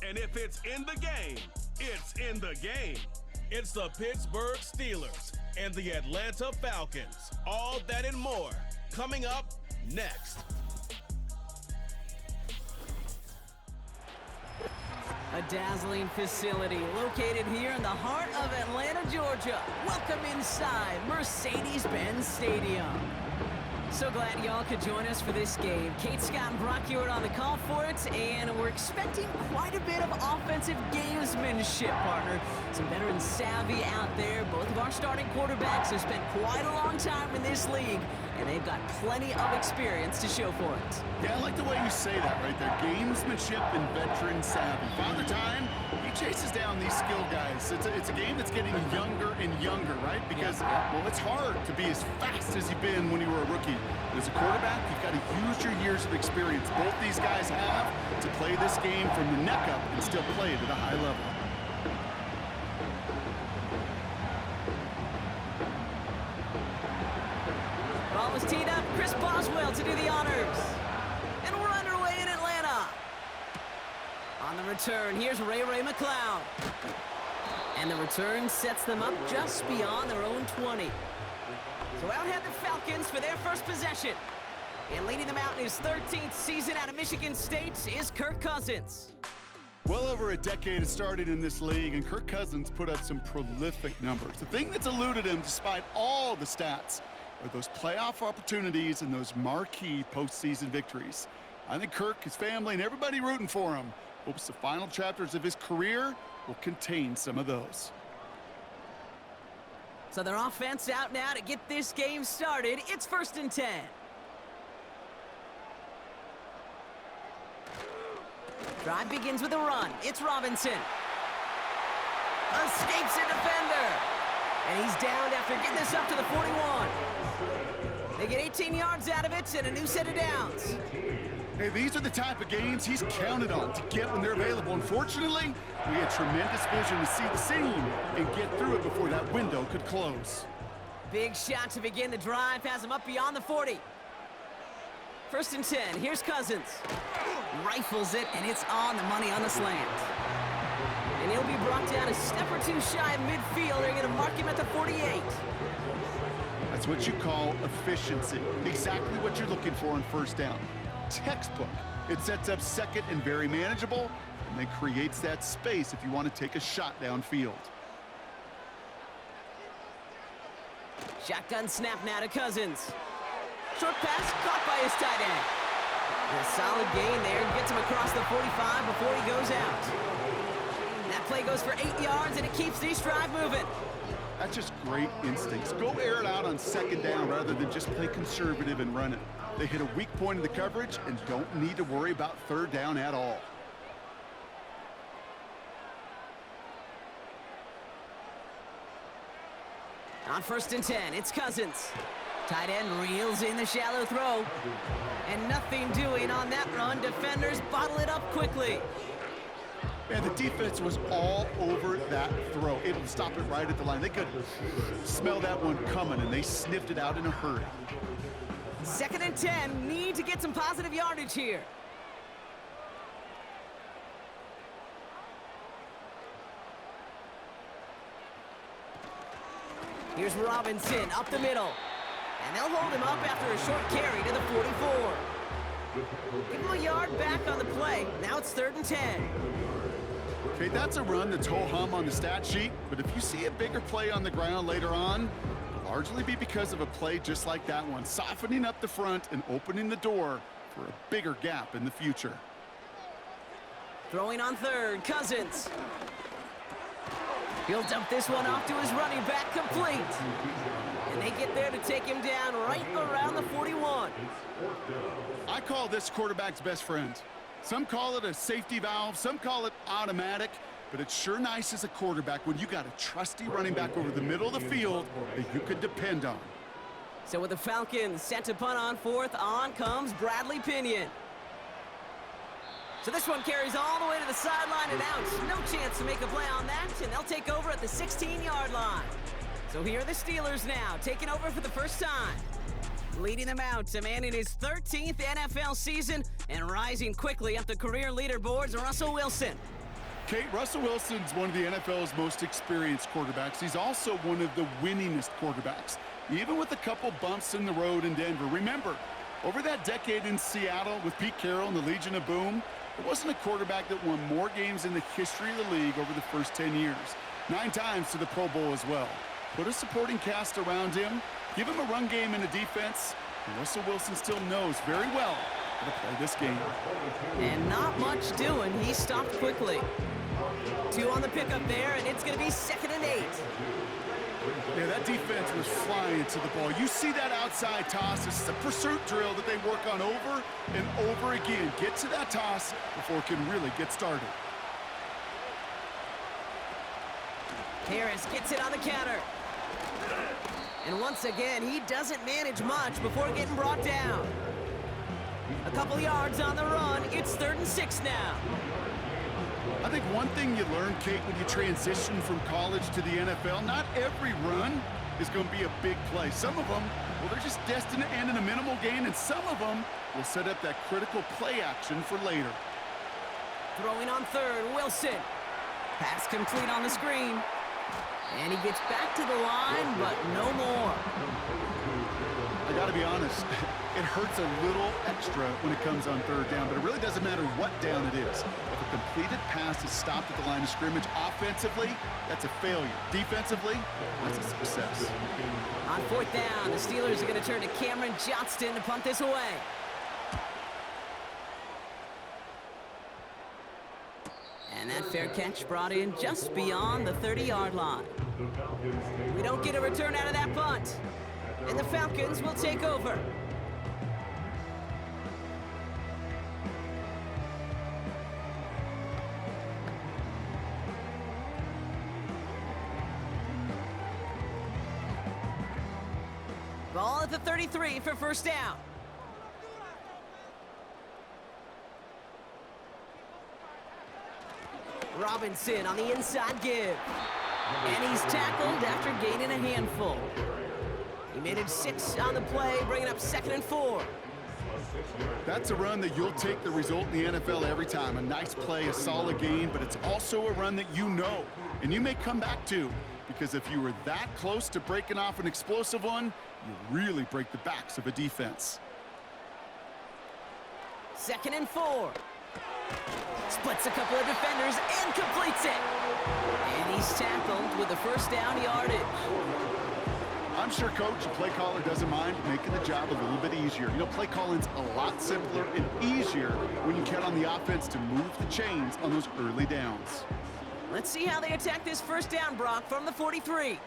And if it's in the game, it's in the game. It's the Pittsburgh Steelers and the Atlanta Falcons. All that and more coming up next. A dazzling facility located here in the heart of Atlanta, Georgia. Welcome inside Mercedes-Benz Stadium. So glad y'all could join us for this game. Kate, Scott, and Brock Hewitt on the call for it, and we're expecting quite a bit of offensive gamesmanship, partner. Some veteran savvy out there. Both of our starting quarterbacks have spent quite a long time in this league, and they've got plenty of experience to show for it. Yeah, I like the way you say that right there. Gamesmanship and veteran savvy. Father Time, he chases down these skill guys. It's a game that's getting younger and younger, right? Because, well, it's hard to be as fast as you've been when you were a rookie. But as a quarterback, you've got to use your years of experience. Both these guys have to play this game from the neck up and still play it at a high level. Ball is teed up. Chris Boswell to do the honors. And we're underway in Atlanta. On the return, here's Ray McLeod. And the return sets them up just beyond their own 20. So out head the Falcons for their first possession. And leading them out in his 13th season out of Michigan State is Kirk Cousins. Well over a decade has started in this league, and Kirk Cousins put up some prolific numbers. The thing that's eluded him, despite all the stats, are those playoff opportunities and those marquee postseason victories. I think Kirk, his family, and everybody rooting for him hopes the final chapters of his career will contain some of those. So their offense out now to get this game started. It's 1st and 10. Drive begins with a run. It's Robinson. Escapes a defender. And he's downed after getting this up to the 41. They get 18 yards out of it and a new set of downs. Hey, these are the type of games he's counted on to get when they're available. Unfortunately, we had tremendous vision to see the seam and get through it before that window could close. Big shot to begin the drive, has him up beyond the 40. 1st and 10, here's Cousins. Rifles it, and it's on the money on the slant. And he'll be brought down a step or two shy of midfield. They're going to mark him at the 48. That's what you call efficiency. Exactly what you're looking for on 1st down. Textbook. It sets up second and very manageable, and then creates that space if you want to take a shot downfield. Shotgun snap now to Cousins. Short pass caught by his tight end. And a solid gain there, gets him across the 45 before he goes out. That play goes for 8 yards, and it keeps this drive moving. That's just great instincts. Go air it out on 2nd down rather than just play conservative and run it. They hit a weak point in the coverage and don't need to worry about 3rd down at all. On 1st and 10, it's Cousins. Tight end reels in the shallow throw. And nothing doing on that run. Defenders bottle it up quickly. And the defense was all over that throw. Able to stop it right at the line. They could smell that one coming, and they sniffed it out in a hurry. 2nd and 10, need to get some positive yardage here. Here's Robinson up the middle. And they'll hold him up after a short carry to the 44. Give him a yard back on the play. Now it's 3rd and 10. Okay, that's a run that's ho-hum on the stat sheet, but if you see a bigger play on the ground later on, it'll largely be because of a play just like that one, softening up the front and opening the door for a bigger gap in the future. Throwing on 3rd, Cousins. He'll dump this one off to his running back, complete. And they get there to take him down right around the 41. I call this quarterback's best friend. Some call it a safety valve, some call it automatic, but it's sure nice as a quarterback when you got a trusty running back over the middle of the field that you can depend on. So with the Falcons set to punt on 4th, on comes Bradley Pinion. So this one carries all the way to the sideline and out. No chance to make a play on that, and they'll take over at the 16-yard line. So here are the Steelers now, taking over for the first time. Leading them out, a man in his 13th NFL season and rising quickly up the career leaderboards, Russell Wilson. Kate, Russell Wilson's one of the NFL's most experienced quarterbacks. He's also one of the winningest quarterbacks, even with a couple bumps in the road in Denver. Remember, over that decade in Seattle with Pete Carroll and the Legion of Boom, there wasn't a quarterback that won more games in the history of the league over the first 10 years. 9 times to the Pro Bowl as well. Put a supporting cast around him, give him a run game and a defense, and Russell Wilson still knows very well how to play this game. And not much doing. He stopped quickly. 2 on the pickup there, and it's going to be 2nd and 8. Yeah, that defense was flying to the ball. You see that outside toss. This is a pursuit drill that they work on over and over again. Get to that toss before it can really get started. Harris gets it on the counter. And once again, he doesn't manage much before getting brought down. A couple yards on the run. It's 3rd and 6 now. I think one thing you learn, Kate, when you transition from college to the NFL, not every run is going to be a big play. Some of them, well, they're just destined to end in a minimal gain, and some of them will set up that critical play action for later. Throwing on 3rd, Wilson. Pass complete on the screen. And he gets back to the line, but no more. I got to be honest, it hurts a little extra when it comes on 3rd down, but it really doesn't matter what down it is. If a completed pass is stopped at the line of scrimmage, offensively, that's a failure. Defensively, that's a success. On 4th down, the Steelers are going to turn to Cameron Johnston to punt this away. And that fair catch brought in just beyond the 30-yard line. We don't get a return out of that punt. And the Falcons will take over. Ball at the 33 for 1st down. Robinson on the inside give. And he's tackled after gaining a handful. He made it 6 on the play, bringing up 2nd and 4. That's a run that you'll take the result in the NFL every time. A nice play, a solid gain, but it's also a run that you know, and you may come back to, because if you were that close to breaking off an explosive one, you really break the backs of a defense. 2nd and 4. Splits a couple of defenders and completes it. And he's tackled with a 1st down yardage. I'm sure coach and play caller doesn't mind making the job a little bit easier. You know, play calling's a lot simpler and easier when you count on the offense to move the chains on those early downs. Let's see how they attack this 1st down, Brock, from the 43.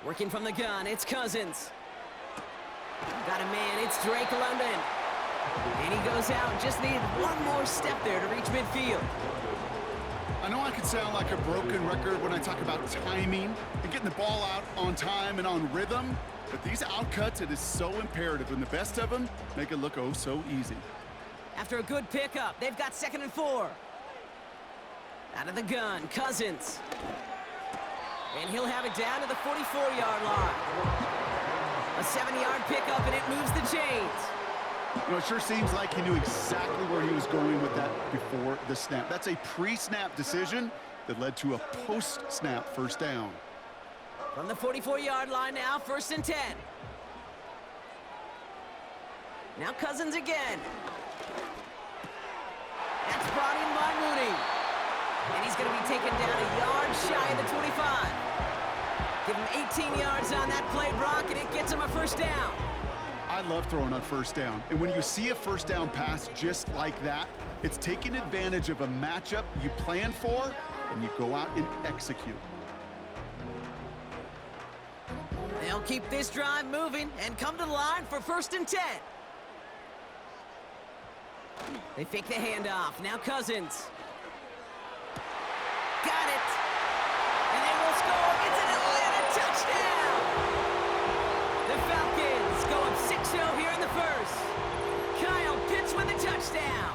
Working from the gun, it's Cousins. Got a man, it's Drake London. And he goes out, just needed one more step there to reach midfield. I know I can sound like a broken record when I talk about timing and getting the ball out on time and on rhythm, but these outcuts, it is so imperative, and the best of them make it look oh so easy. After a good pickup, they've got 2nd and 4. Out of the gun, Cousins. And he'll have it down to the 44-yard line. A 7-yard pickup, and it moves the chains. You know, it sure seems like he knew exactly where he was going with that before the snap. That's a pre-snap decision that led to a post-snap 1st down. From the 44-yard line now, 1st and 10. Now Cousins again. That's brought in by Mooney. And he's going to be taken down a yard shy of the 25. Give him 18 yards on that play, Brock, and it gets him a 1st down. I love throwing on 1st down. And when you see a 1st down pass just like that, it's taking advantage of a matchup you plan for, and you go out and execute. They'll keep this drive moving and come to the line for 1st and 10. They fake the handoff. Now Cousins. Got it. And they will score. It's an Atlanta touchdown. The Falcons go up 6-0 here in the 1st. Kyle Pitts with a touchdown.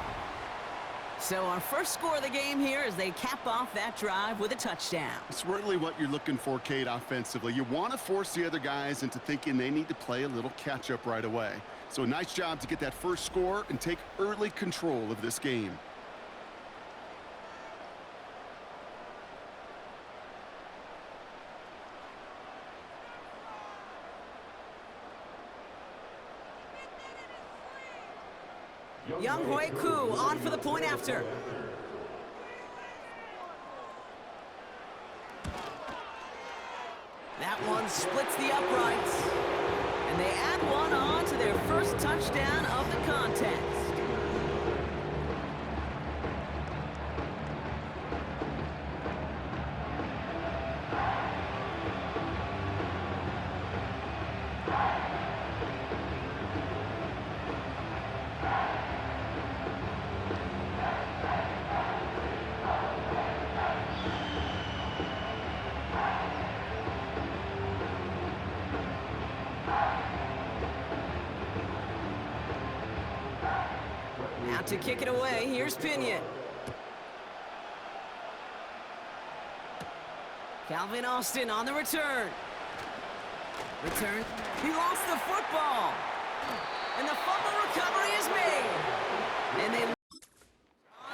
So our first score of the game here as they cap off that drive with a touchdown. It's really what you're looking for, Kate, offensively. You want to force the other guys into thinking they need to play a little catch-up right away. So a nice job to get that first score and take early control of this game. Young Hui Koo on for the point after. That one splits the uprights. And they add one on to their first touchdown of the contest. Now to kick it away, here's Pinion. Calvin Austin on the return. He lost the football. And the fumble recovery is made. And they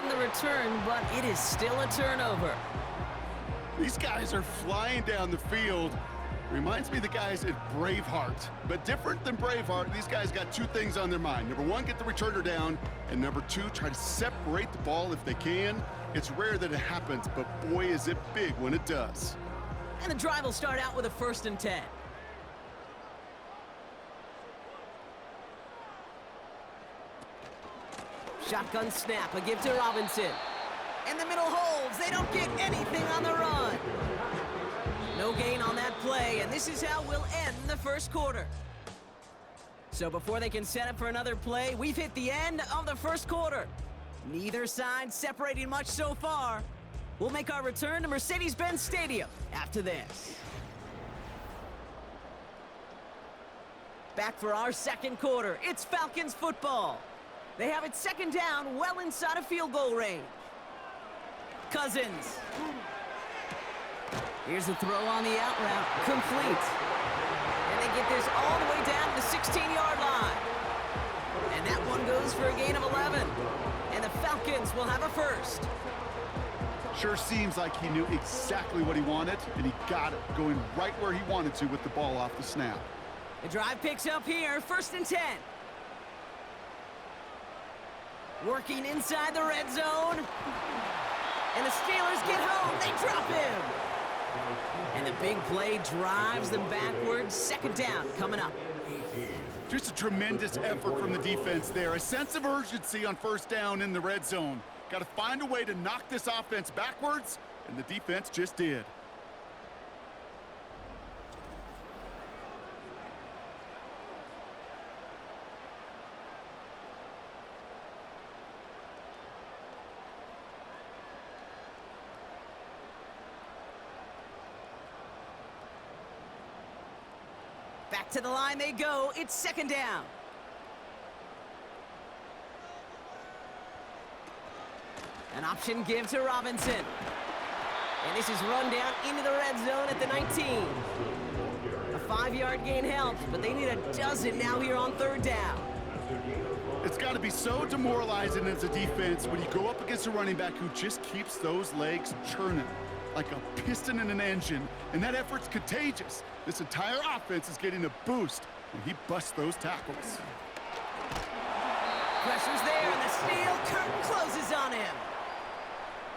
on the return, but it is still a turnover. These guys are flying down the field. Reminds me of the guys at Braveheart. But different than Braveheart, these guys got two things on their mind. Number one, get the returner down. And number two, try to separate the ball if they can. It's rare that it happens, but boy, is it big when it does. And the drive will start out with a 1st and 10. Shotgun snap, a give to Robinson. And the middle holds. They don't get anything on the run. No gain on that play, and this is how we'll end the first quarter. So before they can set up for another play, we've hit the end of the first quarter. Neither side separating much so far. We'll make our return to Mercedes-Benz Stadium after this. Back for our second quarter. It's Falcons football. They have it 2nd down, well inside of field goal range. Cousins. Here's a throw on the out route, complete. And they get this all the way down to the 16-yard line. And that one goes for a gain of 11. And the Falcons will have a first. Sure seems like he knew exactly what he wanted, and he got it, going right where he wanted to with the ball off the snap. The drive picks up here, 1st and 10. Working inside the red zone. And the Steelers get home, they drop him. And the big play drives them backwards. 2nd down coming up. Just a tremendous effort from the defense there. A sense of urgency on 1st down in the red zone. Got to find a way to knock this offense backwards, and the defense just did. Back to the line they go. It's 2nd down. An option give to Robinson. And this is run down into the red zone at the 19. A 5-yard gain helps, but they need a dozen now here on 3rd down. It's got to be so demoralizing as a defense when you go up against a running back who just keeps those legs churning like a piston in an engine, and that effort's contagious. This entire offense is getting a boost when he busts those tackles. Pressure's there, and the steel curtain closes on him.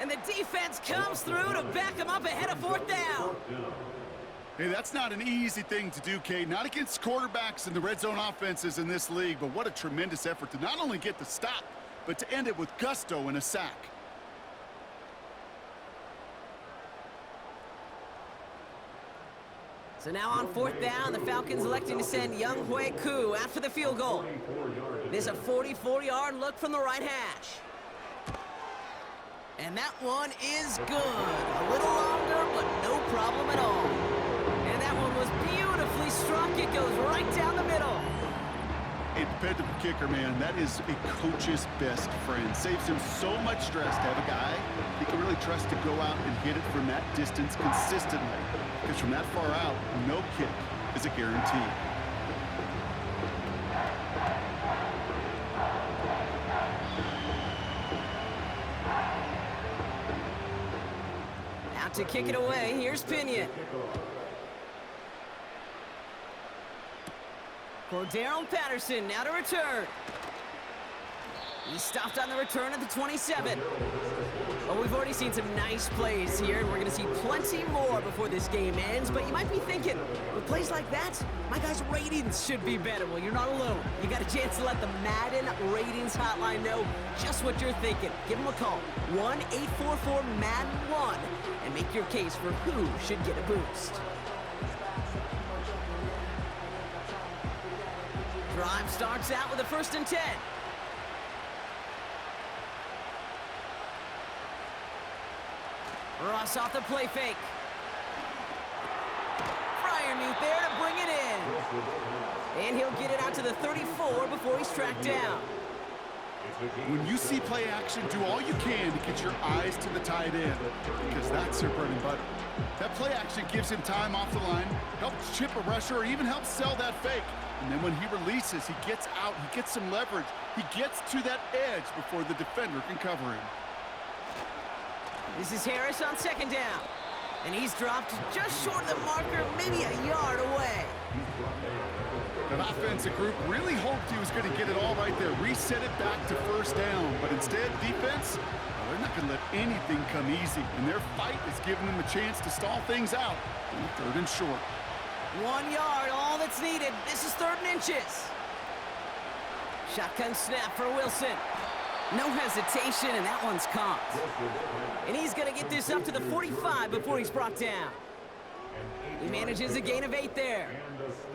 And the defense comes through to back him up ahead of 4th down. Hey, that's not an easy thing to do, Kate. Not against quarterbacks and the red zone offenses in this league, but what a tremendous effort to not only get the stop, but to end it with gusto and a sack. So now on 4th down, the Falcons electing to send Young Hui Koo after the field goal. There's a 44-yard look from the right hash. And that one is good. A little longer, but no problem at all. And that one was beautifully struck. It goes right down the middle. A dependable kicker, man. That is a coach's best friend. Saves him so much stress to have a guy he can really trust to go out and hit it from that distance consistently. Because from that far out, no kick is a guarantee. Out to kick it away, here's Pinion. Cordero Patterson now to return. He's stopped on the return at the 27. Well, we've already seen some nice plays here, and we're going to see plenty more before this game ends. But you might be thinking, with plays like that, my guys' ratings should be better. Well, you're not alone. You got a chance to let the Madden ratings hotline know just what you're thinking. Give them a call, 1-844-MADDEN-1, and make your case for who should get a boost. Drive starts out with a 1st and 10. Ross off the play fake. Freiermuth there to bring it in. And he'll get it out to the 34 before he's tracked down. When you see play action, do all you can to get your eyes to the tight end, because that's their bread and butter. That play action gives him time off the line, helps chip a rusher, or even helps sell that fake. And then when he releases, he gets out, he gets some leverage. He gets to that edge before the defender can cover him. This is Harris on 2nd down. And he's dropped just short of the marker, maybe a yard away. That offensive group really hoped he was going to get it all right there, reset it back to 1st down. But instead, defense, well, they're not going to let anything come easy. And their fight is giving them a chance to stall things out on 3rd and short. 1 yard, all that's needed. This is 3rd and inches. Shotgun snap for Wilson. No hesitation, and that one's caught. And he's going to get this up to the 45 before he's brought down. He manages a gain of 8 there.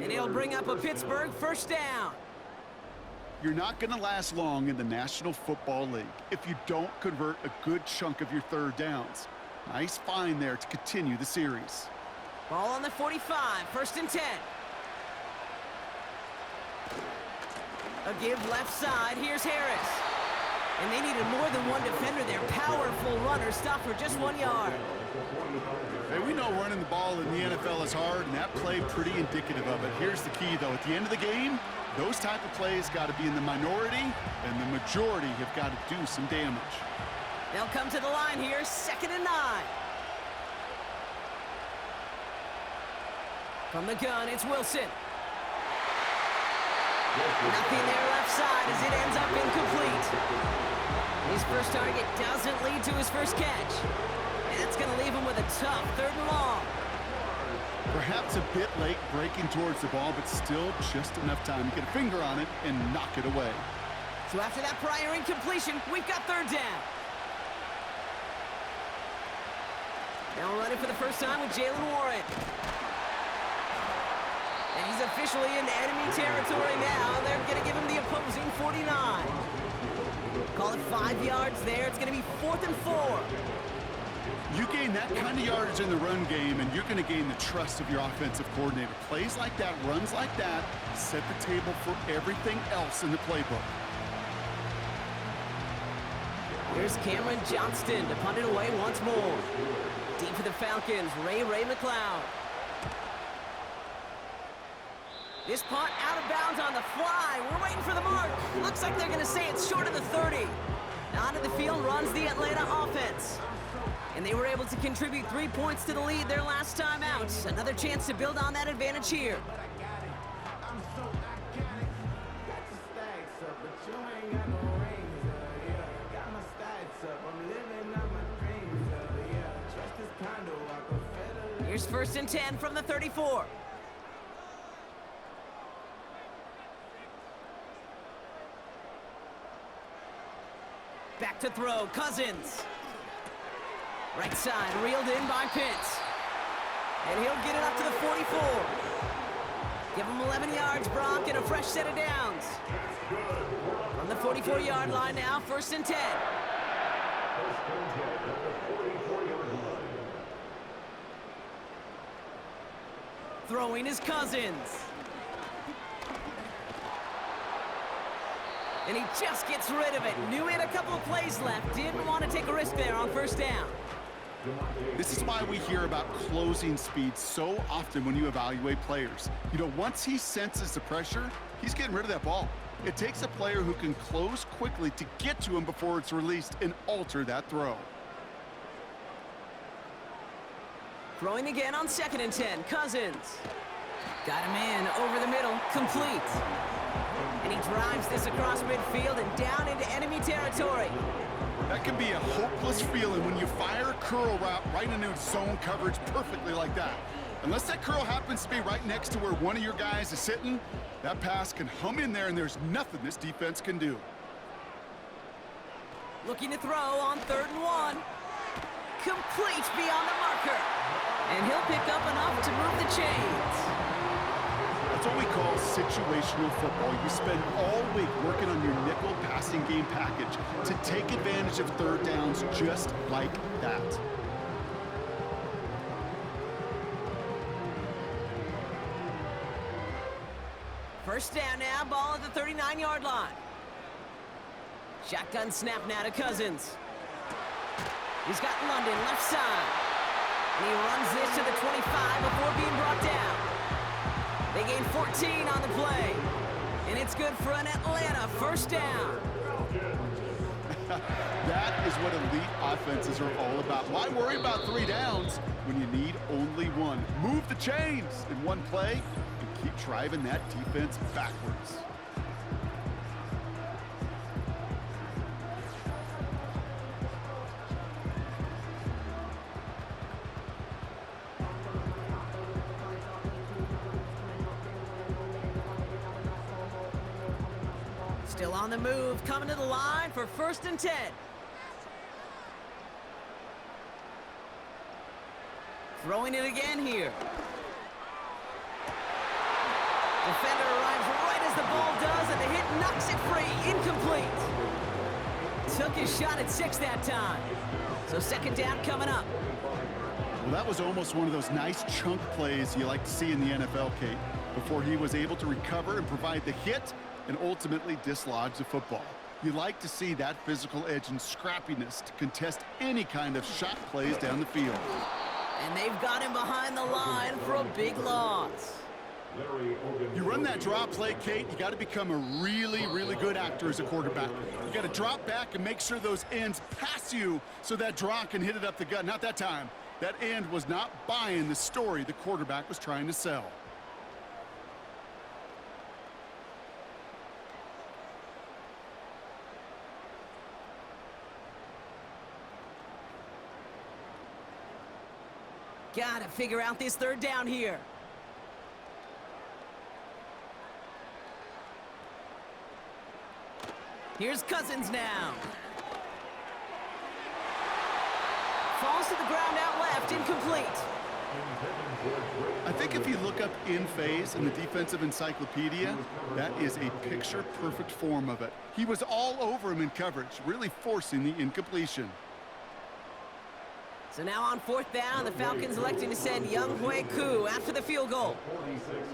And he'll bring up a Pittsburgh 1st down. You're not going to last long in the National Football League if you don't convert a good chunk of your 3rd downs. Nice find there to continue the series. Ball on the 45, 1st and 10. A give left side, here's Harris. And they needed more than one defender there. Powerful runner, stopped for just 1 yard. Hey, we know running the ball in the NFL is hard, and that play pretty indicative of it. Here's the key, though. At the end of the game, those type of plays got to be in the minority, and the majority have got to do some damage. They'll come to the line here, 2nd and 9. From the gun, it's Wilson. Nothing there left side as it ends up incomplete. His first target doesn't lead to his first catch. And that's going to leave him with a tough 3rd and long. Perhaps a bit late breaking towards the ball, but still just enough time to get a finger on it and knock it away. So after that prior incompletion, we've got 3rd down. Now we're running for the first time with Jalen Warren. And he's officially in enemy territory now. They're going to give him the opposing 49. Call it 5 yards there. It's going to be 4th and 4. You gain that kind of yardage in the run game, and you're going to gain the trust of your offensive coordinator. Plays like that, runs like that, set the table for everything else in the playbook. Here's Cameron Johnston to punt it away once more. Deep for the Falcons, Ray McLeod. This punt out of bounds on the fly. We're waiting for the mark. Looks like they're going to say it's short of the 30. Onto the field runs the Atlanta offense. And they were able to contribute 3 points to the lead their last time out. Another chance to build on that advantage here. Here's 1st and 10 from the 34. Back to throw, Cousins. Right side, reeled in by Pitts. And he'll get it up to the 44. Give him 11 yards, Brock, and a fresh set of downs. On the 44-yard line now, 1st and 10. Throwing is Cousins. And he just gets rid of it. Knew he had a couple of plays left. Didn't want to take a risk there on 1st down. This is why we hear about closing speed so often when you evaluate players. You know, once he senses the pressure, he's getting rid of that ball. It takes a player who can close quickly to get to him before it's released and alter that throw. Throwing again on 2nd and 10, Cousins. Got him in, over the middle, complete. And he drives this across midfield and down into enemy territory. That can be a hopeless feeling when you fire a curl route right into zone coverage perfectly like that. Unless that curl happens to be right next to where one of your guys is sitting, that pass can hum in there and there's nothing this defense can do. Looking to throw on 3rd and 1. Complete beyond the marker. And he'll pick up enough to move the chains. That's what we call situational football. You spend all week working on your nickel passing game package to take advantage of 3rd downs just like that. First down now, ball at the 39-yard line. Shotgun snap now to Cousins. He's got London left side. And he runs this to the 25 before being brought down. They gain 14 on the play. And it's good for an Atlanta first down. That is what elite offenses are all about. Why worry about 3 downs when you need only 1? Move the chains in one play and keep driving that defense backwards. Still on the move, coming to the line for 1st and 10. Throwing it again here. Defender arrives right as the ball does, and the hit knocks it free. Incomplete. Took his shot at 6 that time. So 2nd down coming up. Well, that was almost one of those nice chunk plays you like to see in the NFL, Kate, before he was able to recover and provide the hit and ultimately dislodge the football. You like to see that physical edge and scrappiness to contest any kind of shot plays down the field. And they've got him behind the line for a big loss. You run that draw play, Kate, you got to become a really, really good actor as a quarterback. You got to drop back and make sure those ends pass you so that draw can hit it up the gut. Not that time. That end was not buying the story the quarterback was trying to sell. Gotta figure out this 3rd down here. Here's Cousins now. Falls to the ground out left, incomplete. I think if you look up in phase in the defensive encyclopedia, that is a picture-perfect form of it. He was all over him in coverage, really forcing the incompletion. So now on 4th down, the Falcons electing to send Young Hui Koo after the field goal.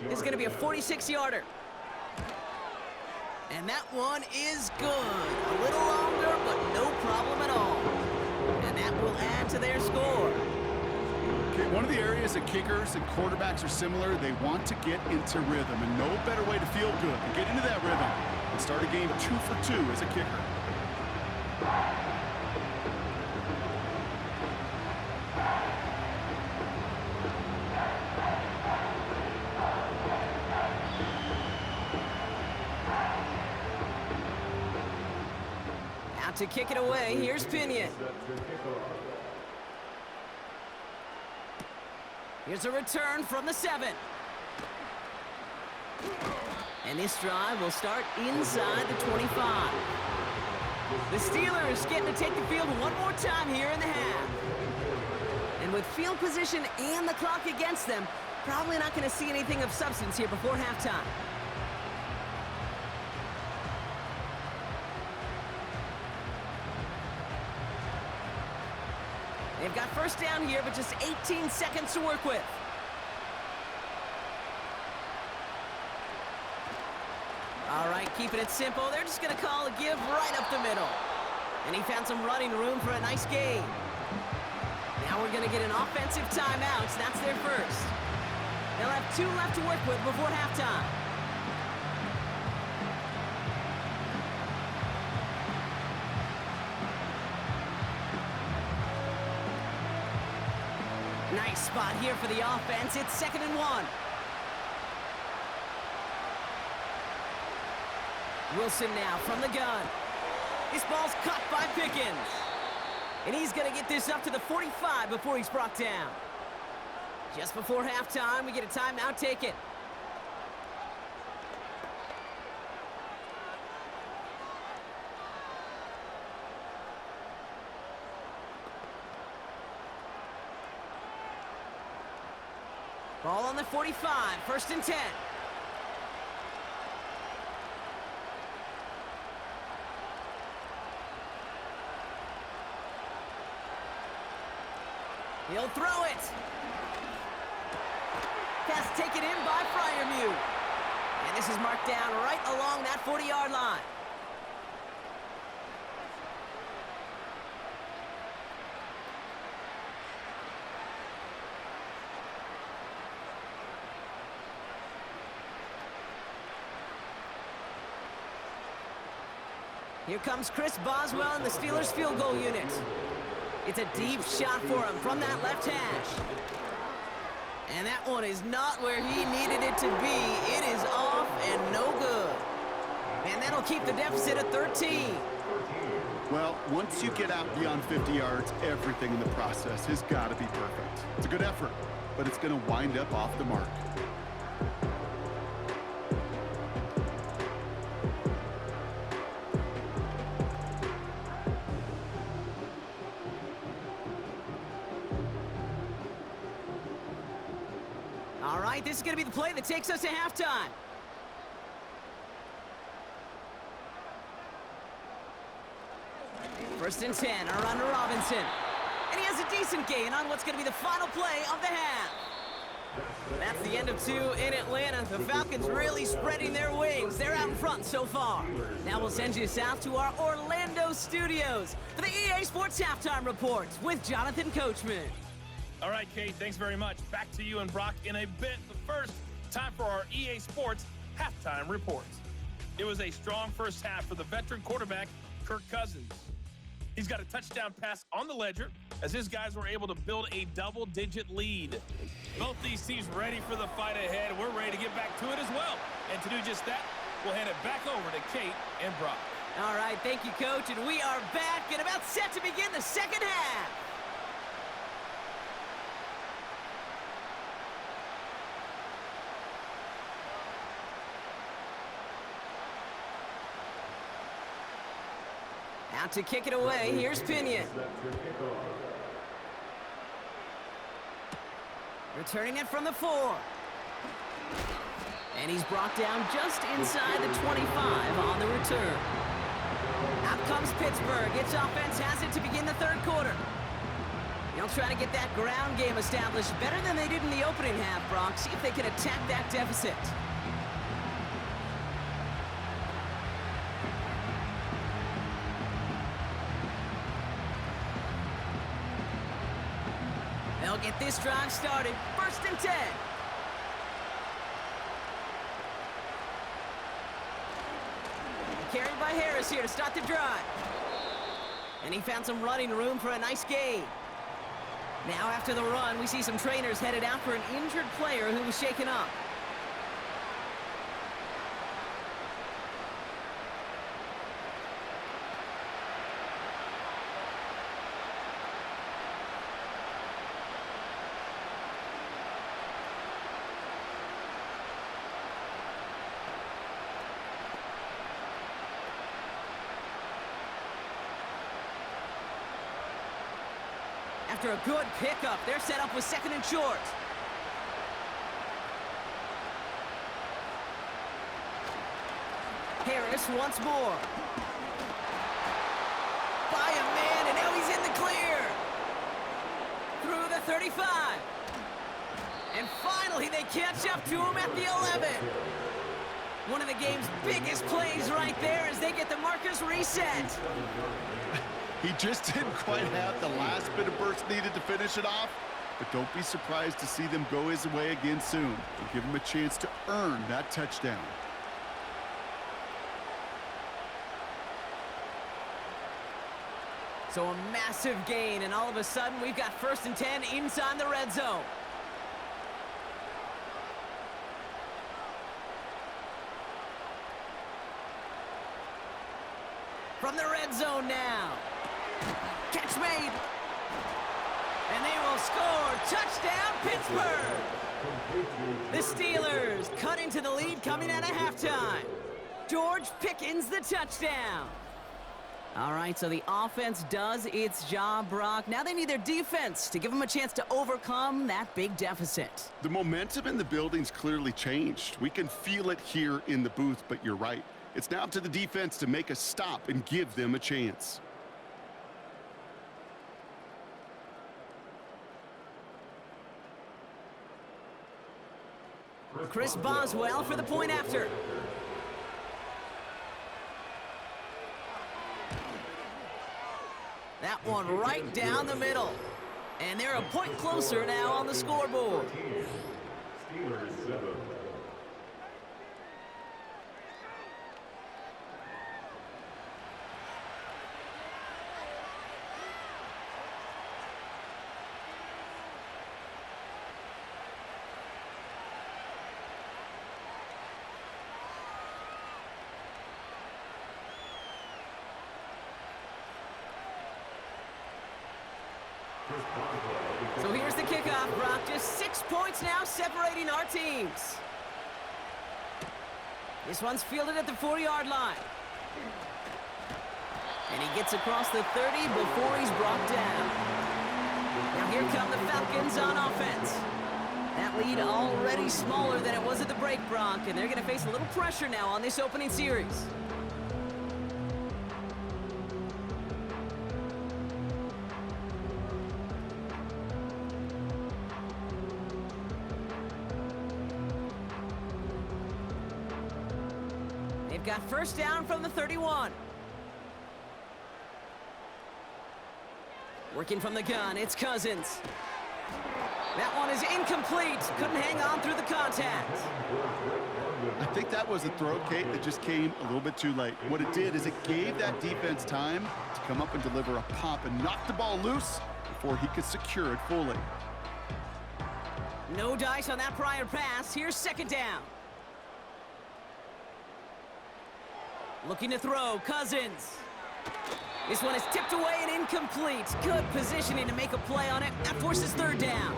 This is going to be a 46-yarder. And that one is good. A little longer, but no problem at all. And that will add to their score. Okay, one of the areas that kickers and quarterbacks are similar, they want to get into rhythm. And no better way to feel good than get into that rhythm and start a game 2 for 2 as a kicker. To kick it away, here's Pinion. Here's a return from the 7. And this drive will start inside the 25. The Steelers getting to take the field one more time here in the half. And with field position and the clock against them, probably not going to see anything of substance here before halftime. They've got first down here, but just 18 seconds to work with. All right, keeping it simple. They're just going to call a give right up the middle. And he found some running room for a nice gain. Now we're going to get an offensive timeout. So that's their first. They'll have 2 left to work with before halftime. Nice spot here for the offense. It's 2nd and 1. Wilson now from the gun. This ball's caught by Pickens. And he's going to get this up to the 45 before he's brought down. Just before halftime, we get a timeout taken. Ball on the 45, 1st and 10. He'll throw it. Pass taken in by Freiermuth. And this is marked down right along that 40-yard line. Here comes Chris Boswell in the Steelers field goal unit. It's a deep shot for him from that left hash. And that one is not where he needed it to be. It is off and no good. And that'll keep the deficit at 13. Well, once you get out beyond 50 yards, everything in the process has got to be perfect. It's a good effort, but it's going to wind up off the mark. All right, this is going to be the play that takes us to halftime. First and 10, a run to Robinson. And he has a decent gain on what's going to be the final play of the half. That's the end of 2 in Atlanta. The Falcons really spreading their wings. They're out in front so far. Now we'll send you south to our Orlando studios for the EA Sports Halftime Report with Jonathan Coachman. All right, Kate, thanks very much. Back to you and Brock in a bit. But first, time for our EA Sports Halftime Report. It was a strong first half for the veteran quarterback, Kirk Cousins. He's got a touchdown pass on the ledger as his guys were able to build a double-digit lead. Both these teams ready for the fight ahead. We're ready to get back to it as well. And to do just that, we'll hand it back over to Kate and Brock. All right, thank you, Coach. And we are back and about set to begin the second half. Out to kick it away, here's Pinion. Returning it from the 4. And he's brought down just inside the 25 on the return. Out comes Pittsburgh. Its offense has it to begin the third quarter. They'll try to get that ground game established better than they did in the opening half, Brock. See if they can attack that deficit. They'll get this drive started. 1st and 10. Carried by Harris here to start the drive. And he found some running room for a nice gain. Now after the run, we see some trainers headed out for an injured player who was shaken up. After a good pickup, they're set up with 2nd and short. Harris once more. By a man, and now he's in the clear. Through the 35. And finally, they catch up to him at the 11. One of the game's biggest plays right there as they get the markers reset. He just didn't quite have the last bit of burst needed to finish it off, but don't be surprised to see them go his way again soon and give him a chance to earn that touchdown. So a massive gain, and all of a sudden we've got 1st and 10 inside the red zone. From the red zone now. Catch made. And they will score. Touchdown, Pittsburgh. The Steelers cut into the lead coming out of halftime. George Pickens the touchdown. All right, so the offense does its job, Brock. Now they need their defense to give them a chance to overcome that big deficit. The momentum in the building's clearly changed. We can feel it here in the booth, but you're right. It's now up to the defense to make a stop and give them a chance. Chris Boswell for the point after. That one right down the middle. And they're a point closer now on the scoreboard. Steelers 7. So here's the kickoff, Brock. Just 6 points now separating our teams. This one's fielded at the 4-yard line. And he gets across the 30 before he's brought down. Now here come the Falcons on offense. That lead already smaller than it was at the break, Brock, and they're going to face a little pressure now on this opening series. They've got first down from the 31. Working from the gun, it's Cousins. That one is incomplete. Couldn't hang on through the contact. I think that was a throw, Kate, that just came a little bit too late. What it did is it gave that defense time to come up and deliver a pop and knock the ball loose before he could secure it fully. No dice on that prior pass. Here's second down. Looking to throw, Cousins. This one is tipped away and incomplete. Good positioning to make a play on it. That forces third down.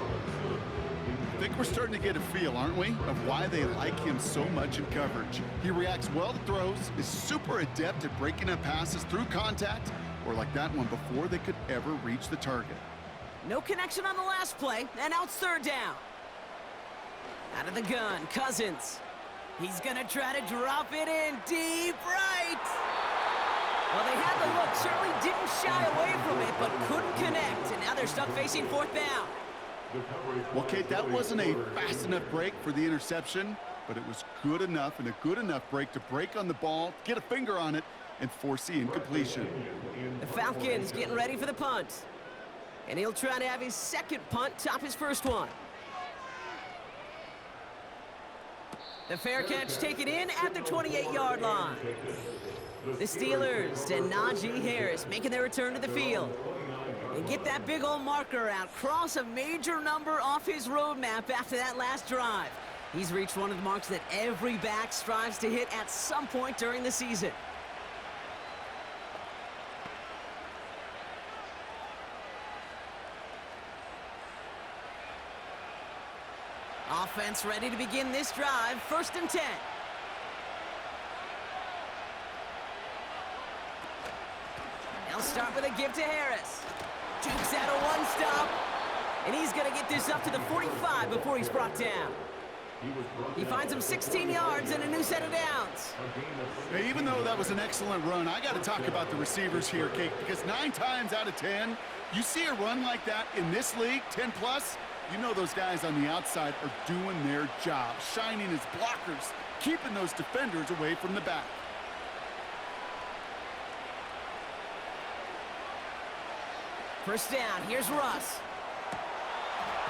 I think we're starting to get a feel, aren't we, of why they like him so much in coverage. He reacts well to throws, is super adept at breaking up passes through contact, or like that one before they could ever reach the target. No connection on the last play, and now it's third down. Out of the gun, Cousins. He's gonna try to drop it in deep right. Well, they had the look, certainly didn't shy away from it, but couldn't connect, and now they're stuck facing fourth down. Well, Kate, that wasn't a fast enough break for the interception, but it was good enough and a good enough break to break on the ball, get a finger on it, and force the incompletion. The Falcons getting ready for the punt. And he'll try to have his second punt top his first one. The fair catch taken in at the 28-yard line. The Steelers and Najee Harris making their return to the field. And get that big old marker out. Cross a major number off his roadmap after that last drive. He's reached one of the marks that every back strives to hit at some point during the season. Offense ready to begin this drive. First and 10. They'll start with a give to Harris. Jukes out a one-stop. And he's going to get this up to the 45 before he's brought down. He finds him 16 yards and a new set of downs. Hey, even though that was an excellent run, I got to talk about the receivers here, Kate, because 9 times out of 10, you see a run like that in this league, 10+, you know those guys on the outside are doing their job, shining as blockers, keeping those defenders away from the back. First down, here's Russ.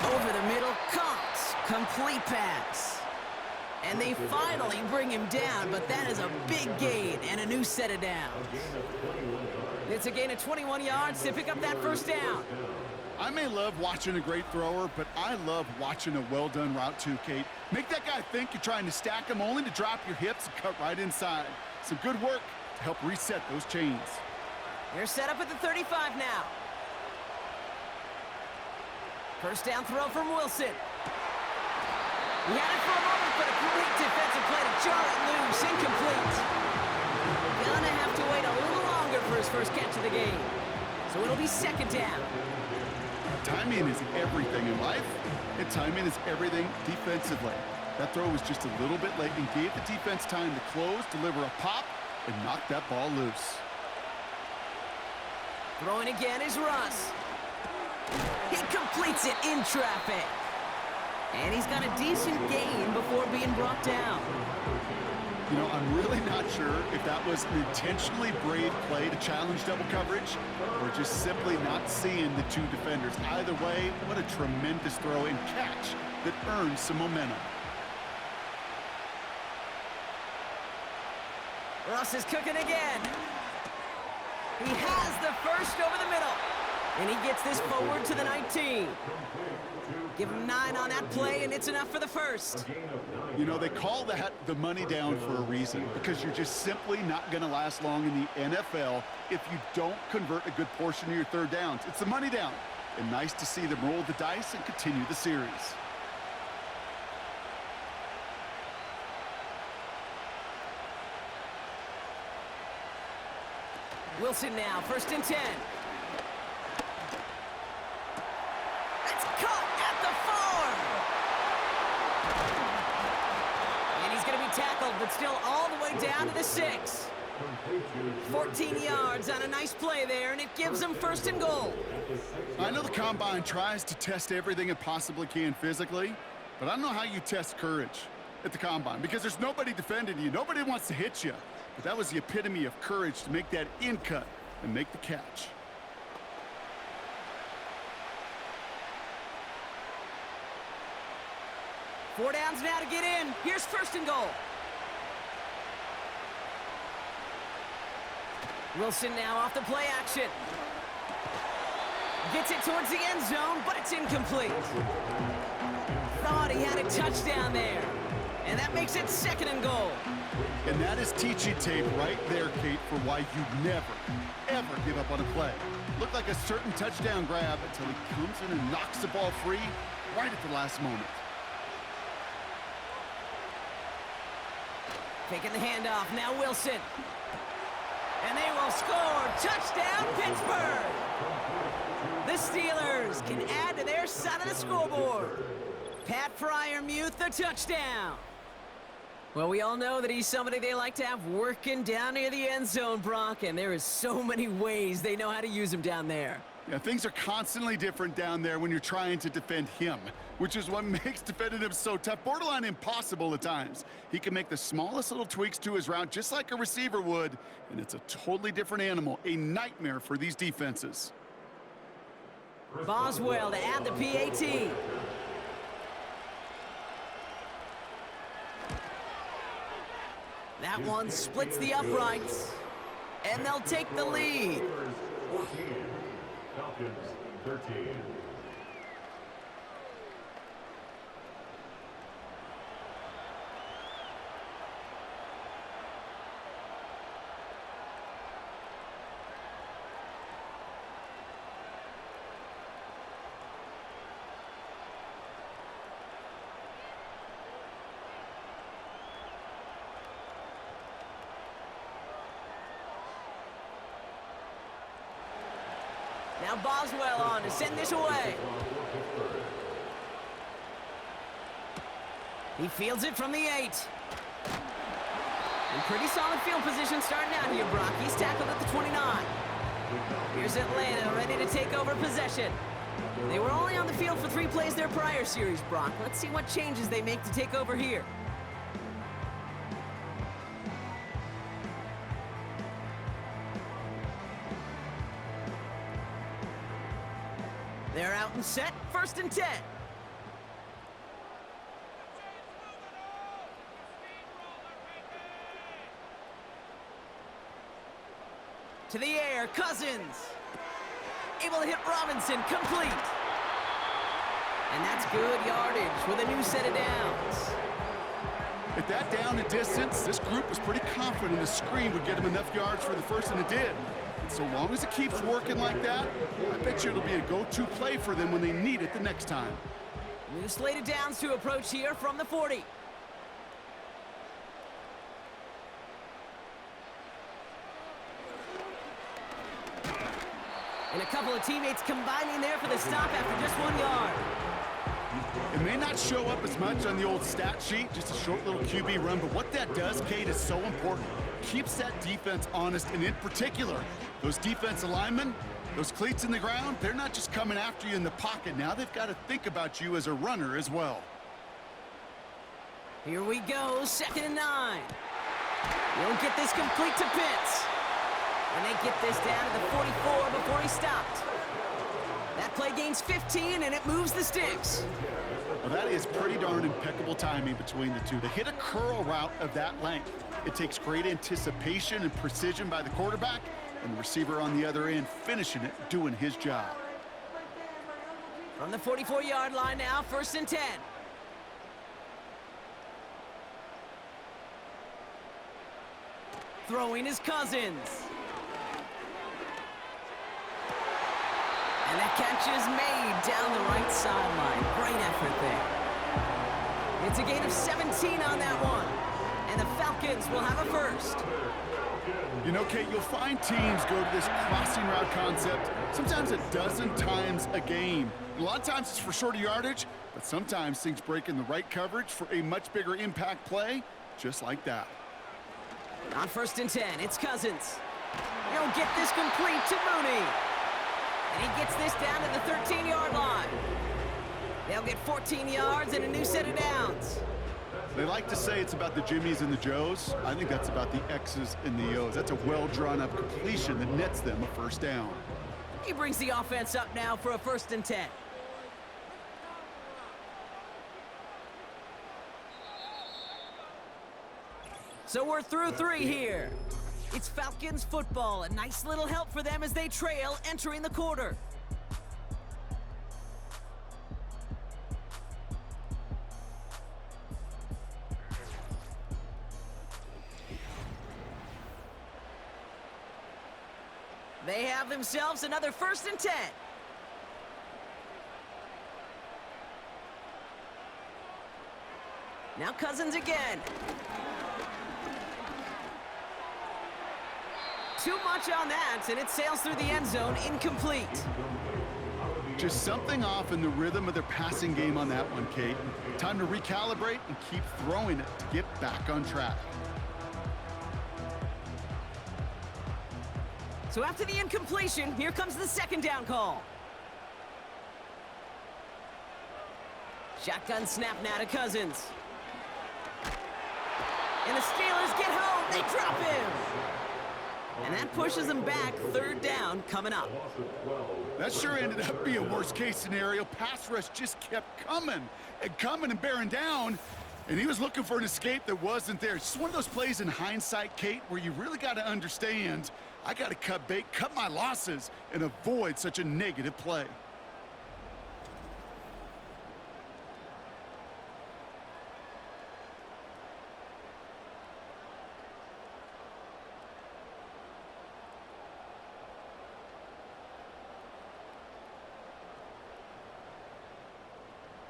Over the middle, Cox, complete pass. And they finally bring him down, but that is a big gain and a new set of downs. It's a gain of 21 yards to pick up that first down. I may love watching a great thrower, but I love watching a well-done route too, Kate. Make that guy think you're trying to stack him only to drop your hips and cut right inside. Some good work to help reset those chains. They're set up at the 35 now. First down throw from Wilson. He had it for a moment, but a great defensive play to jar it loose. Incomplete. Gonna have to wait a little longer for his first catch of the game. So it'll be second down. Timing is everything in life, and timing is everything defensively. That throw was just a little bit late and gave the defense time to close, deliver a pop, and knock that ball loose. Throwing again is Russ. He completes it in traffic. And he's got a decent gain before being brought down. You know, I'm really not sure if that was an intentionally brave play to challenge double coverage or just simply not seeing the two defenders. Either way, what a tremendous throw and catch that earns some momentum. Russ is cooking again. He has the first over the middle. And he gets this forward to the 19. Give him 9 on that play, and it's enough for the first. You know, they call that the money down for a reason, because you're just simply not going to last long in the NFL if you don't convert a good portion of your third downs. It's the money down. And nice to see them roll the dice and continue the series. Wilson now, first and 10. It's caught at the 4. And he's going to be tackled, but still all the way down to the 6. 14 yards on a nice play there, and it gives them first and goal. I know the Combine tries to test everything it possibly can physically, but I don't know how you test courage at the Combine, because there's nobody defending you. Nobody wants to hit you. But that was the epitome of courage to make that in cut and make the catch. Four downs now to get in. Here's first and goal. Wilson now off the play action. Gets it towards the end zone, but it's incomplete. Thought he had a touchdown there. And that makes it second and goal. And that is teaching tape right there, Kate, for why you never, ever give up on a play. Looked like a certain touchdown grab until he comes in and knocks the ball free right at the last moment. Taking the handoff, now Wilson. And they will score. Touchdown, Pittsburgh! The Steelers can add to their side of the scoreboard. Pat Fryermuth, the touchdown. Well, we all know that he's somebody they like to have working down near the end zone, Brock, and there is so many ways they know how to use him down there. Yeah, things are constantly different down there when you're trying to defend him, which is what makes defending him so tough, borderline impossible at times. He can make the smallest little tweaks to his route just like a receiver would, and it's a totally different animal, a nightmare for these defenses. Boswell to add the PAT. That one splits the uprights, and they'll take the lead. 14, Falcons 13. Now Boswell on to send this away. He fields it from the 8. In pretty solid field position starting out here, Brock. He's tackled at the 29. Here's Atlanta ready to take over possession. They were only on the field for 3 plays their prior series, Brock. Let's see what changes they make to take over here. They're out and set, first and 10. To the air, Cousins. Able to hit Robinson, complete. And that's good yardage with a new set of downs. At that down and distance, this group was pretty confident the screen would get him enough yards for the first, and it did. So long as it keeps working like that, I bet you it'll be a go-to play for them when they need it the next time. New slated downs to approach here from the 40. And a couple of teammates combining there for the stop after just 1 yard. It may not show up as much on the old stat sheet, just a short little QB run, but what that does, Kate, is so important. Keeps that defense honest, and in particular, those defensive linemen, those cleats in the ground, they're not just coming after you in the pocket. Now they've got to think about you as a runner as well. Here we go, 2nd and 9. Won't get this complete to Pitts. And they get this down to the 44 before he stopped. That play gains 15, and it moves the sticks. Well, that is pretty darn impeccable timing between the two. They hit a curl route of that length. It takes great anticipation and precision by the quarterback, and the receiver on the other end finishing it, doing his job. From the 44-yard line now, 1st and 10. Throwing is Cousins. And that catch is made down the right sideline. Great effort there. It's a gain of 17 on that one. And the Falcons will have a first. You know, Kate, you'll find teams go to this crossing route concept sometimes a dozen times a game. A lot of times it's for shorter yardage, but sometimes things break in the right coverage for a much bigger impact play, just like that. On 1st and 10, it's Cousins. He'll get this complete to Mooney. And he gets this down to the 13-yard line. They'll get 14 yards and a new set of downs. They like to say it's about the Jimmies and the Joes. I think that's about the X's and the O's. That's a well-drawn-up completion that nets them a first down. He brings the offense up now for a 1st and 10. So we're through 3 here. It's Falcons football, a nice little help for them as they trail entering the quarter. They have themselves another 1st and 10. Now Cousins again. Too much on that, and it sails through the end zone, incomplete. Just something off in the rhythm of their passing game on that one, Kate. Time to recalibrate and keep throwing it to get back on track. So after the incompletion, here comes the 2nd down call. Shotgun snap now to Cousins. And the Steelers get home. They drop him. And that pushes them back. 3rd down coming up. That sure ended up being a worst-case scenario. Pass rush just kept coming and bearing down. And he was looking for an escape that wasn't there. It's just one of those plays in hindsight, Kate, where you really got to understand, I got to cut bait, cut my losses, and avoid such a negative play.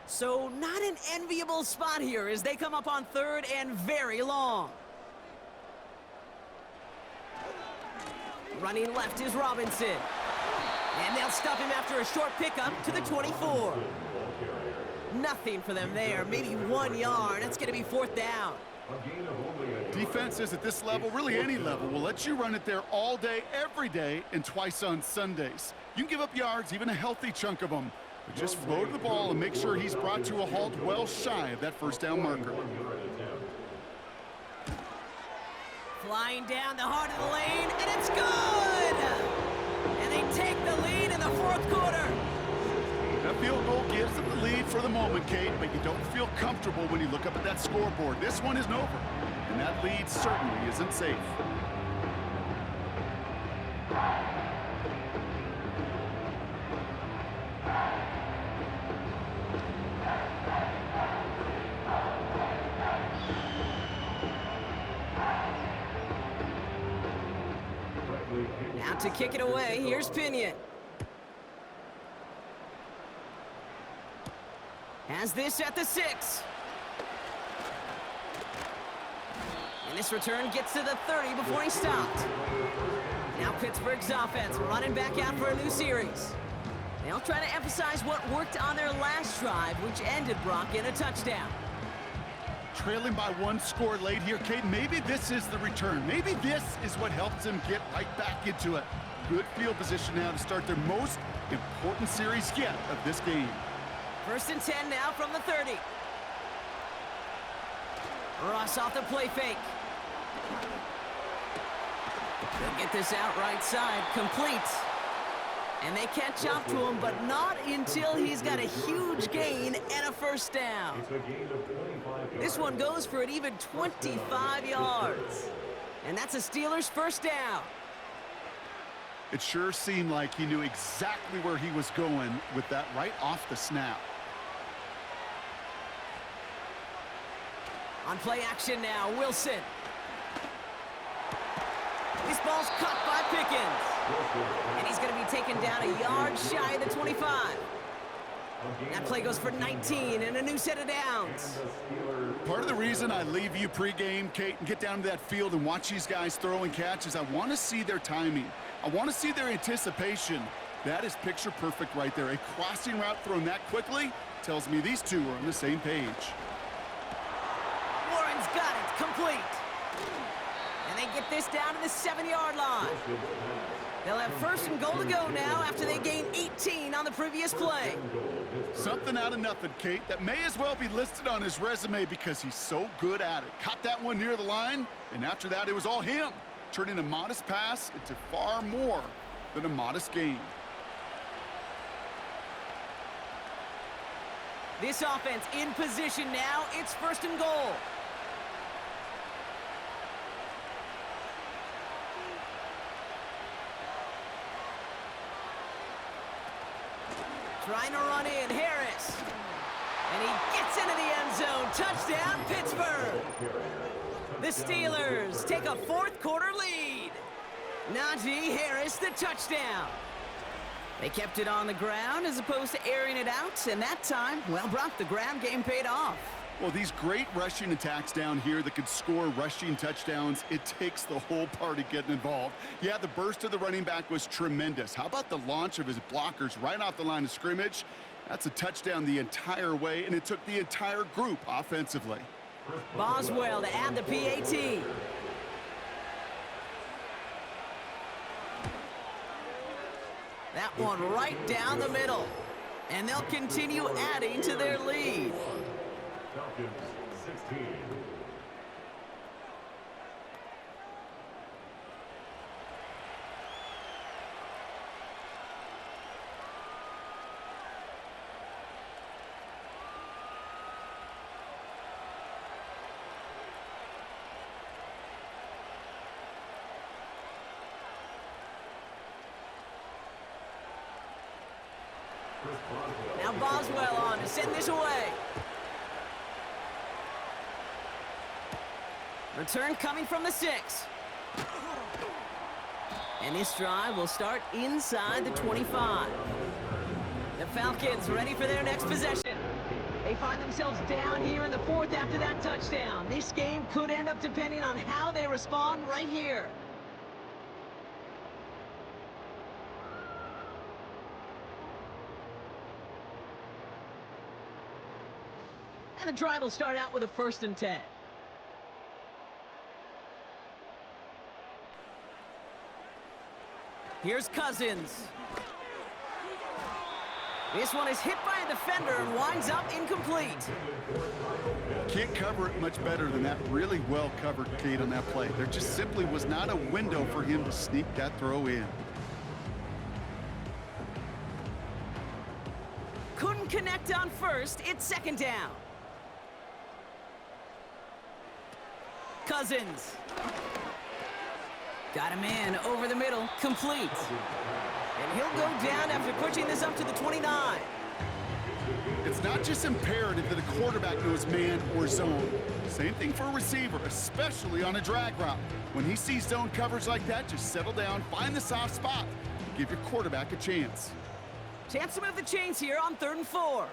So not an enviable spot here as they come up on 3rd and very long. Running left is Robinson. And they'll stop him after a short pickup to the 24. Nothing for them there, maybe 1 yard. That's going to be 4th down. Defenses at this level, really any level, will let you run it there all day, every day, and twice on Sundays. You can give up yards, even a healthy chunk of them. But just flow to the ball and make sure he's brought to a halt well shy of that 1st down marker. Flying down the heart of the lane, and it's good! And they take the lead in the 4th quarter. That field goal gives them the lead for the moment, Kate, but you don't feel comfortable when you look up at that scoreboard. This one isn't over, and that lead certainly isn't safe. Now to kick it away, here's Pinion. Has this at the 6. And this return gets to the 30 before he stopped. Now Pittsburgh's offense running back out for a new series. They'll try to emphasize what worked on their last drive, which ended Brock in a touchdown. Trailing by 1 score late here, Kate. Maybe this is the return. Maybe this is what helps them get right back into it. Good field position now to start their most important series yet of this game. 1st and 10 now from the 30. Ross off the play fake. They'll get this out right side, complete. And they catch up to him, but not until he's got a huge gain and a first down. It's a gain of 25 yards. This one goes for an even 25 yards. And that's a Steelers first down. It sure seemed like he knew exactly where he was going with that right off the snap. On play action now, Wilson. This ball's caught by Pickens. And he's going to be taken down a yard shy of the 25. That play goes for 19 and a new set of downs. Part of the reason I leave you pregame, Kate, and get down to that field and watch these guys throw and catch is I want to see their timing. I want to see their anticipation. That is picture perfect right there. A crossing route thrown that quickly tells me these two are on the same page. Warren's got it, complete. And they get this down to the 7-yard line. They'll have 1st and goal to go now after they gain 18 on the previous play. Something out of nothing, Kate, that may as well be listed on his resume because he's so good at it. Caught that one near the line, and after that it was all him, turning a modest pass into far more than a modest gain. This offense in position now. It's 1st and goal. Trying to run in, Harris. And he gets into the end zone. Touchdown, Pittsburgh. The Steelers take a 4th quarter lead. Najee Harris, the touchdown. They kept it on the ground as opposed to airing it out. And that time, well, Brock, the ground game paid off. Well, these great rushing attacks down here that could score rushing touchdowns, it takes the whole party getting involved. Yeah, the burst of the running back was tremendous. How about the launch of his blockers right off the line of scrimmage? That's a touchdown the entire way, and it took the entire group offensively. Boswell to add the PAT. That one right down the middle. And they'll continue adding to their lead. Falcons 16. Now Boswell on to send this away. Return coming from the 6. And this drive will start inside the 25. The Falcons ready for their next possession. They find themselves down here in the 4th after that touchdown. This game could end up depending on how they respond right here. And the drive will start out with a 1st and 10. Here's Cousins. This one is hit by a defender and winds up incomplete. Can't cover it much better than that. Really well covered, Kate, on that play. There just simply was not a window for him to sneak that throw in. Couldn't connect on 1st. It's 2nd down. Cousins. Got him in over the middle, complete. And he'll go down after pushing this up to the 29. It's not just imperative that a quarterback knows man or zone. Same thing for a receiver, especially on a drag route. When he sees zone coverage like that, just settle down, find the soft spot, and give your quarterback a chance. Chance to move the chains here on 3rd and 4.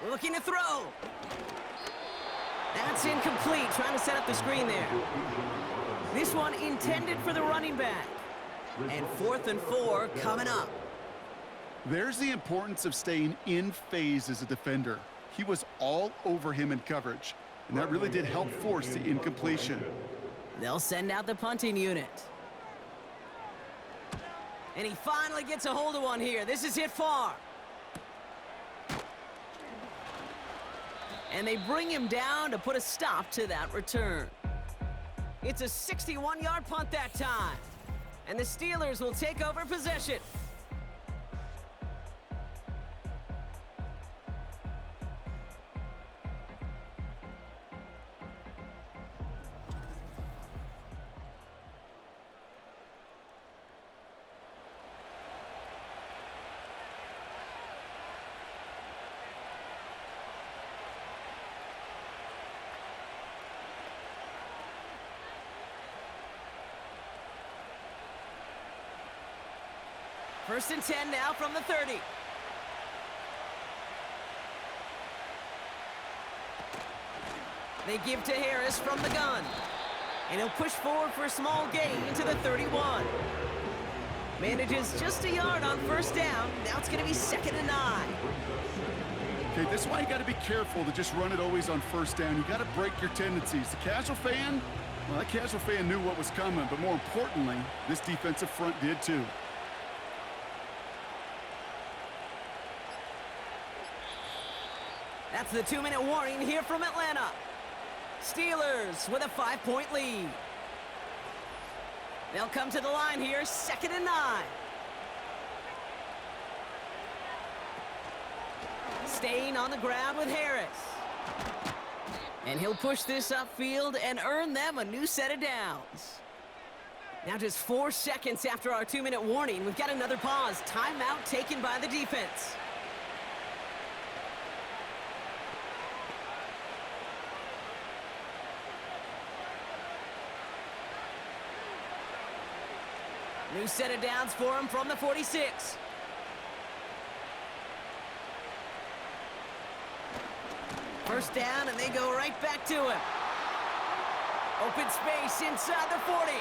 Looking to throw. That's incomplete. Trying to set up the screen there. This one intended for the running back. And 4th and 4 coming up. There's the importance of staying in phase as a defender. He was all over him in coverage, and that really did help force the incompletion. They'll send out the punting unit. And he finally gets a hold of one here. This is hit far. And they bring him down to put a stop to that return. It's a 61-yard punt that time. And the Steelers will take over possession. First and 10 now from the 30. They give to Harris from the gun. And he'll push forward for a small gain to the 31. Manages just a yard on first down. Now it's going to be 2nd and 9. Okay, this is why you got to be careful to just run it always on first down. You got to break your tendencies. The casual fan, well, that casual fan knew what was coming, but more importantly, this defensive front did too. That's the 2-minute warning here from Atlanta. Steelers with a 5-point lead. They'll come to the line here, 2nd and 9. Staying on the ground with Harris. And he'll push this upfield and earn them a new set of downs. Now just 4 seconds after our 2-minute warning, we've got another pause. Timeout taken by the defense. New set of downs for him from the 46. First down, and they go right back to him. Open space inside the 40.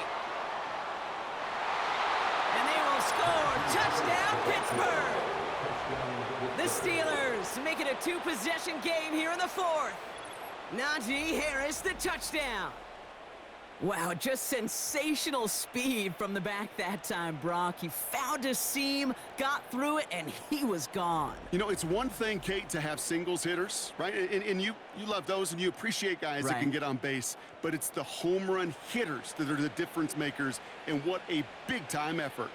And they will score. Touchdown, Pittsburgh! The Steelers make it a 2-possession game here in the 4th. Najee Harris, the touchdown. Wow, just sensational speed from the back that time, Brock. He found a seam, got through it, and he was gone. You know, it's one thing, Kate, to have singles hitters, right? And you love those, and you appreciate guys that can get on base. But it's the home run hitters that are the difference makers, and what a big-time effort.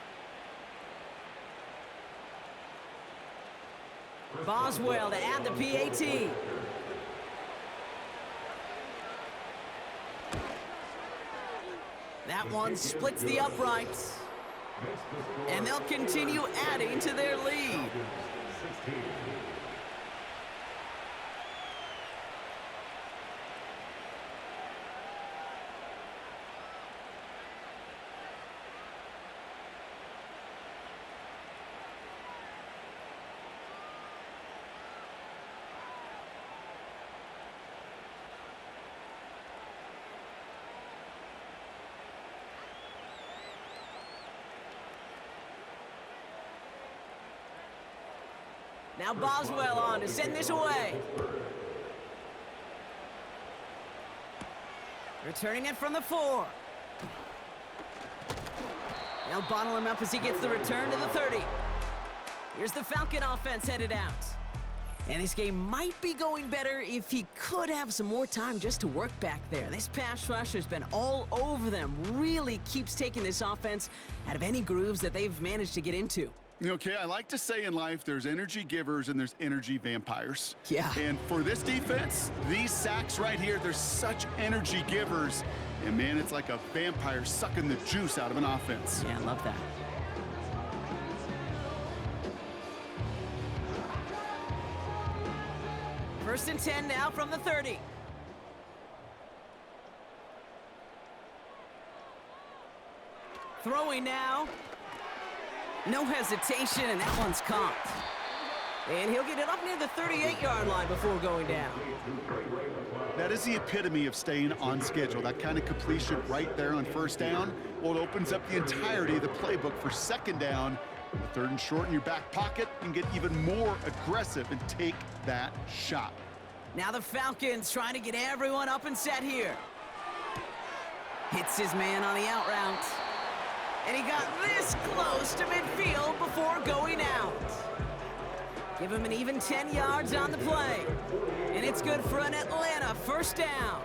Boswell to add the PAT. That one splits the uprights. And they'll continue adding to their lead. Now Boswell on to send this away. Returning it from the 4. They'll bottle him up as he gets the return to the 30. Here's the Falcon offense headed out. And this game might be going better if he could have some more time just to work back there. This pass rush has been all over them. Really keeps taking this offense out of any grooves that they've managed to get into. Okay, I like to say in life there's energy givers and there's energy vampires. Yeah. And for this defense, these sacks right here, they're such energy givers. And man, it's like a vampire sucking the juice out of an offense. Yeah, I love that. First and 10 now from the 30. Throwing now. No hesitation, and that one's caught. And he'll get it up near the 38-yard line before going down. That is the epitome of staying on schedule. That kind of completion right there on first down. Well, it opens up the entirety of the playbook for second down. With third and short in your back pocket, you can get even more aggressive and take that shot. Now the Falcons trying to get everyone up and set here. Hits his man on the out route. And he got this close to midfield before going out. Give him an even 10 yards on the play. And it's good for an Atlanta first down.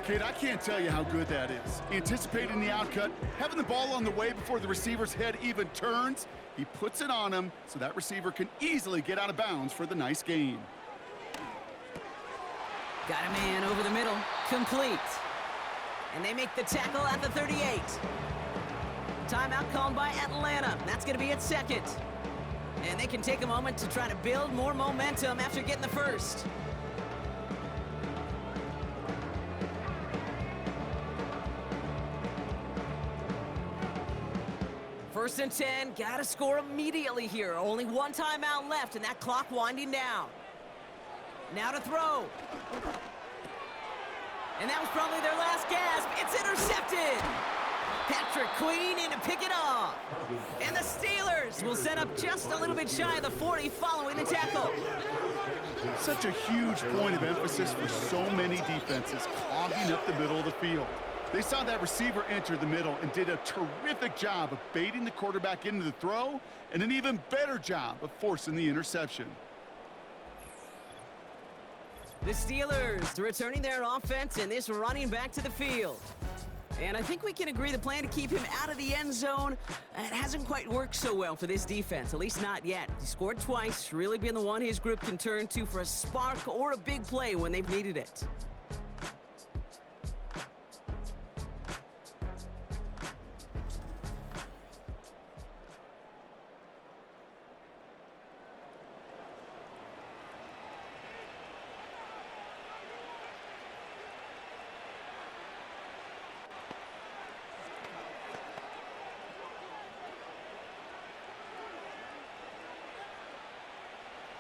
Kate, I can't tell you how good that is. Anticipating the outcut, having the ball on the way before the receiver's head even turns. He puts it on him so that receiver can easily get out of bounds for the nice gain. Got a man over the middle, complete. And they make the tackle at the 38. Timeout called by Atlanta. That's going to be at second. And they can take a moment to try to build more momentum after getting the first. First and 10, got to score immediately here. Only one timeout left, and that clock winding down. Now to throw. And that was probably their last gasp. It's intercepted. Patrick Queen in to pick it off. And the Steelers will set up just a little bit shy of the 40 following the tackle. Such a huge point of emphasis for so many defenses, clogging up the middle of the field. They saw that receiver enter the middle and did a terrific job of baiting the quarterback into the throw, and an even better job of forcing the interception. The Steelers returning their offense and this running back to the field. And I think we can agree the plan to keep him out of the end zone, it hasn't quite worked so well for this defense, at least not yet. He scored twice, really been the one his group can turn to for a spark or a big play when they've needed it.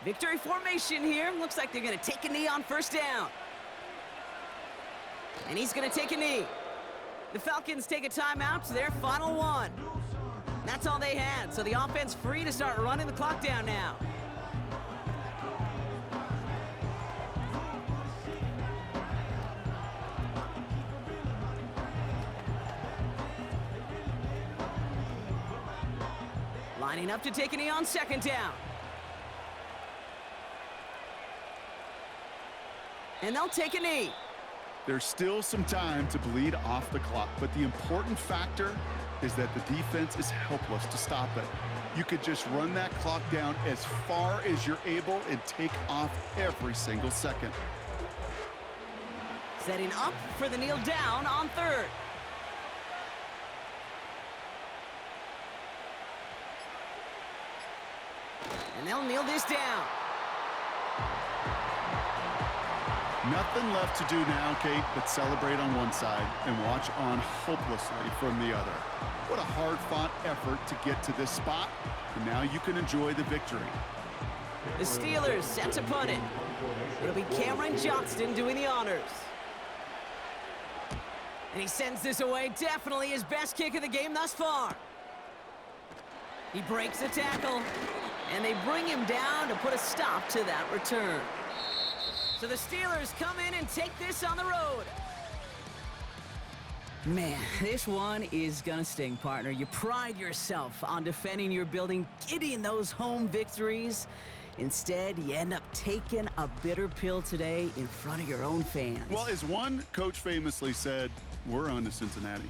Victory formation here. Looks like they're going to take a knee on first down. And he's going to take a knee. The Falcons take a timeout to their final one. That's all they had, so the offense free to start running the clock down now. Lining up to take a knee on second down. And they'll take a knee. There's still some time to bleed off the clock, but the important factor is that the defense is helpless to stop it. You could just run that clock down as far as you're able and take off every single second. Setting up for the kneel down on third. And they'll kneel this down. Nothing left to do now, Kate, but celebrate on one side and watch on hopelessly from the other. What a hard-fought effort to get to this spot, and now you can enjoy the victory. The Steelers set to punt it. It'll be Cameron Johnston doing the honors. And he sends this away, definitely his best kick of the game thus far. He breaks the tackle, and they bring him down to put a stop to that return. So the Steelers come in and take this on the road. Man, this one is gonna sting, partner. You pride yourself on defending your building, getting those home victories. Instead, you end up taking a bitter pill today in front of your own fans. Well, as one coach famously said, we're on to Cincinnati.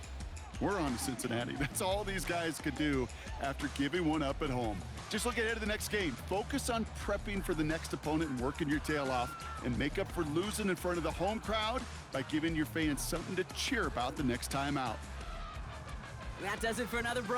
We're on to Cincinnati. That's all these guys could do after giving one up at home. Just look ahead to the next game. Focus on prepping for the next opponent and working your tail off, and make up for losing in front of the home crowd by giving your fans something to cheer about the next time out. That does it for another